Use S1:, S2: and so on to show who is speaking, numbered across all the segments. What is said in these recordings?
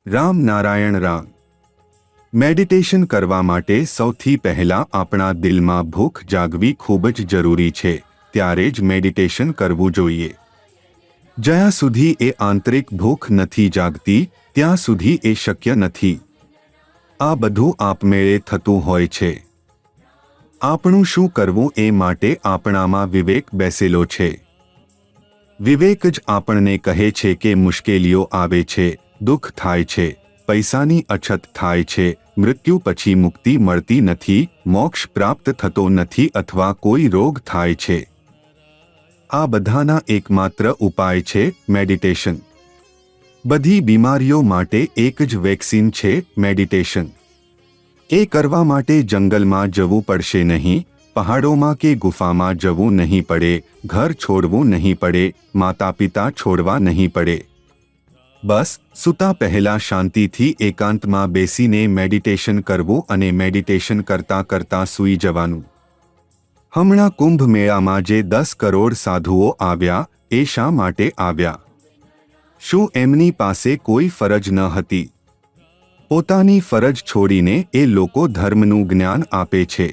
S1: Ram Narayan Ram. Meditation કરવા માટે સૌથી પહેલા આપણા દિલમાં ભૂખ જાગવી ખૂબ જ જરૂરી છે, ત્યારે જ મેડિટેશન કરવું જોઈએ। જ્યાં સુધી એ આંતરિક ભૂખ નથી જાગતી ત્યાં સુધી એ શક્ય નથી। આ બધું આપમેળે થતું હોય છે। આપણું શું કરવું એ માટે આપણામાં વિવેક બેસેલો છે। વિવેક જ આપણને કહે છે કે મુશ્કેલીઓ આવે છે, દુઃખ થાય છે, પૈસાની અછત થાય છે, મૃત્યુ પછી મુક્તિ મળતી નથી, મોક્ષ પ્રાપ્ત થતો નથી અથવા કોઈ રોગ થાય છે। આ બધાના એકમાત્ર ઉપાય છે મેડિટેશન। બધી બીમારીઓ માટે એક જ વેક્સિન છે મેડિટેશન। એ કરવા માટે જંગલમાં જવું પડશે નહીં, પહાડોમાં કે ગુફામાં જવું નહીં પડે, ઘર છોડવું નહીં પડે, માતા પિતા છોડવા નહીં પડે। બસ સૂતા પહેલા શાંતિથી એકાંતમાં બેસીને મેડિટેશન કરવું અને મેડિટેશન કરતા કરતા સૂઈ જવાનું। હમણાં કુંભ મેળામાં જે 10 કરોડ સાધુઓ આવ્યા, એ શા માટે આવ્યા? શું એમની પાસે કોઈ ફરજ ન હતી? પોતાની ફરજ છોડીને એ લોકો ધર્મનું જ્ઞાન આપે છે।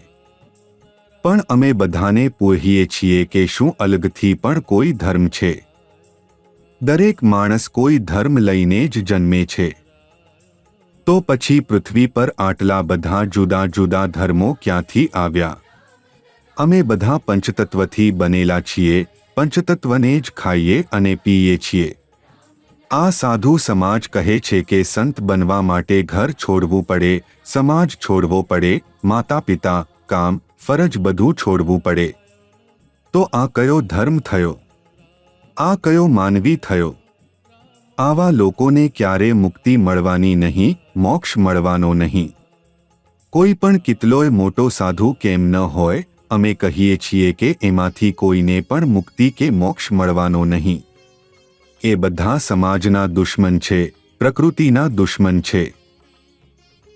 S1: પણ અમે બધાને પૂછીએ છીએ કે શું અલગથી પણ કોઈ ધર્મ છે? દરેક માણસ કોઈ ધર્મ લઈને જ જન્મે છે। તો પછી પૃથ્વી પર આટલા બધા જુદા જુદા ધર્મો ક્યાંથી આવ્યા? અમે બધા પંચતત્વથી બનેલા છીએ, પંચતત્વને જ ખાઈએ અને પીએ છીએ। આ સાધુ સમાજ કહે છે કે સંત બનવા માટે ઘર છોડવું પડે, સમાજ છોડવો પડે, માતા પિતા, કામ, ફરજ બધું છોડવું પડે। તો આ કયો ધર્મ થયો? આ કયો માનવી થયો? આવા લોકોને ક્યારે મુક્તિ મળવાની નહીં, મોક્ષ મળવાનો નહીં। કોઈ પણ કેટલોય મોટો સાધુ કેમ ન હોય, અમે કહીએ છીએ કે એમાંથી કોઈને પણ મુક્તિ કે મોક્ષ મળવાનો નહીં। એ બધા સમાજના દુશ્મન છે, પ્રકૃતિના દુશ્મન છે।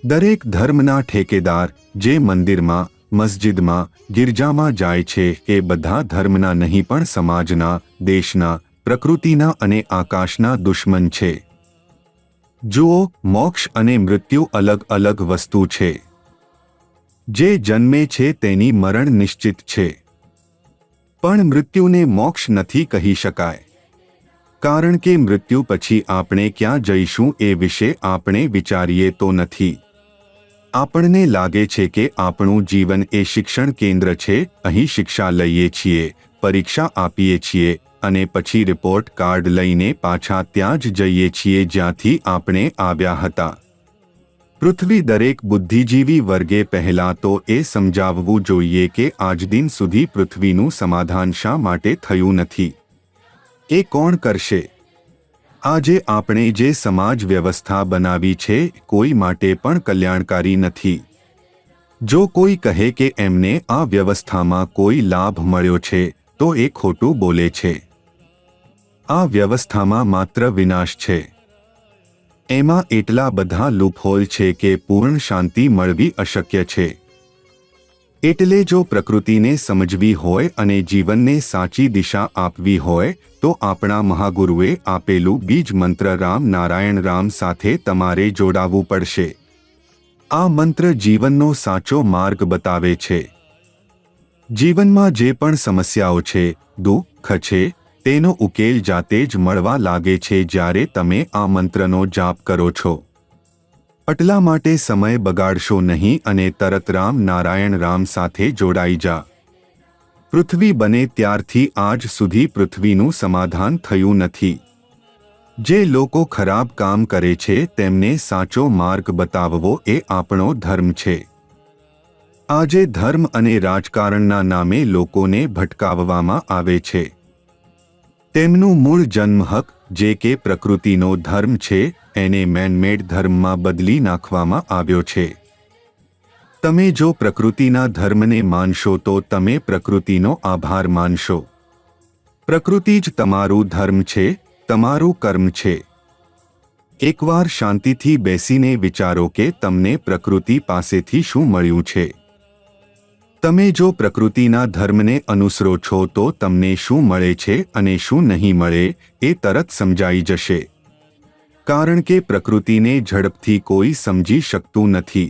S1: દરેક ધર્મના ઠેકેદાર જે મંદિરમાં, મસ્જિદમાં, ગિરજામાં જાય છે એ બધા ધર્મના નહીં પણ સમાજના, દેશના, પ્રકૃતિના અને આકાશના દુશ્મન છે। જુઓ, મોક્ષ અને મૃત્યુ અલગ અલગ વસ્તુ છે। જે જન્મે છે તેની મરણ નિશ્ચિત છે, પણ મૃત્યુને મોક્ષ નથી કહી શકાય। કારણ કે મૃત્યુ પછી આપણે ક્યાં જઈશું એ વિશે આપણે વિચારીએ તો નથી। આપણને લાગે છે કે આપણું જીવન એ શિક્ષણ કેન્દ્ર છે, અહીં શિક્ષા લઈએ છીએ, પરીક્ષા આપીએ છીએ અને પછી રિપોર્ટ કાર્ડ લઈને પાછા ત્યાં જ જઈએ છીએ જ્યાંથી આપણે આવ્યા હતા। પૃથ્વી દરેક બુદ્ધિજીવી વર્ગે પહેલા તો એ સમજાવવું જોઈએ કે આજ દિન સુધી પૃથ્વીનું સમાધાન શા માટે થયું નથી? એ કોણ કરશે? આજે આપણે જે સમાજ વ્યવસ્થા બનાવી છે કોઈ માટે પણ કલ્યાણકારી નથી। જો કોઈ કહે કે એમને આ વ્યવસ્થામાં કોઈ લાભ મળ્યો છે તો એ ખોટું બોલે છે। આ વ્યવસ્થામાં માત્ર વિનાશ છે। એમાં એટલા બધા લૂપહોલ છે કે પૂર્ણ શાંતિ મળવી અશક્ય છે। એટલે જો પ્રકૃતિને સમજવી હોય અને જીવનને સાચી દિશા આપવી હોય તો આપણા મહાગુરુએ આપેલું બીજ મંત્ર રામ નારાયણ રામ સાથે તમારે જોડાવવું પડશે। આ મંત્ર જીવનનો સાચો માર્ગ બતાવે છે। જીવનમાં જે પણ સમસ્યાઓ છે, દુઃખ છે, તેનો ઉકેલ જાતે જ મળવા લાગે છે જ્યારે તમે આ મંત્રનો જાપ કરો છો। એટલા માટે સમય બગાડશો નહીં અને તરત રામ નારાયણ રામ સાથે જોડાઈ જા। પૃથ્વી બને ત્યારથી આજ સુધી પૃથ્વીનું સમાધાન થયું નથી। જે લોકો ખરાબ કામ કરે છે તેમને સાચો માર્ગ બતાવવો એ આપણો ધર્મ છે। આજે ધર્મ અને રાજકારણના નામે લોકોને ભટકાવવામાં આવે છે। તેમનું મૂળ જન્મહક જે કે પ્રકૃતિનો ધર્મ છે એને મેનમેડ ધર્મમાં બદલી નાખવામાં આવ્યો છે। તમે જો પ્રકૃતિના ધર્મને માનશો તો તમે પ્રકૃતિનો આભાર માનશો। પ્રકૃતિ જ તમારું ધર્મ છે, તમારું કર્મ છે। એકવાર શાંતિથી બેસીને વિચારો કે તમને પ્રકૃતિ પાસેથી શું મળ્યું છે। તમે જો પ્રકૃતિના ધર્મને અનુસરો છો તો તમને શું મળે છે અને શું નહીં મળે એ તરત સમજાઈ જશે। કારણ કે પ્રકૃતિને ઝડપથી કોઈ સમજી શકતું નથી.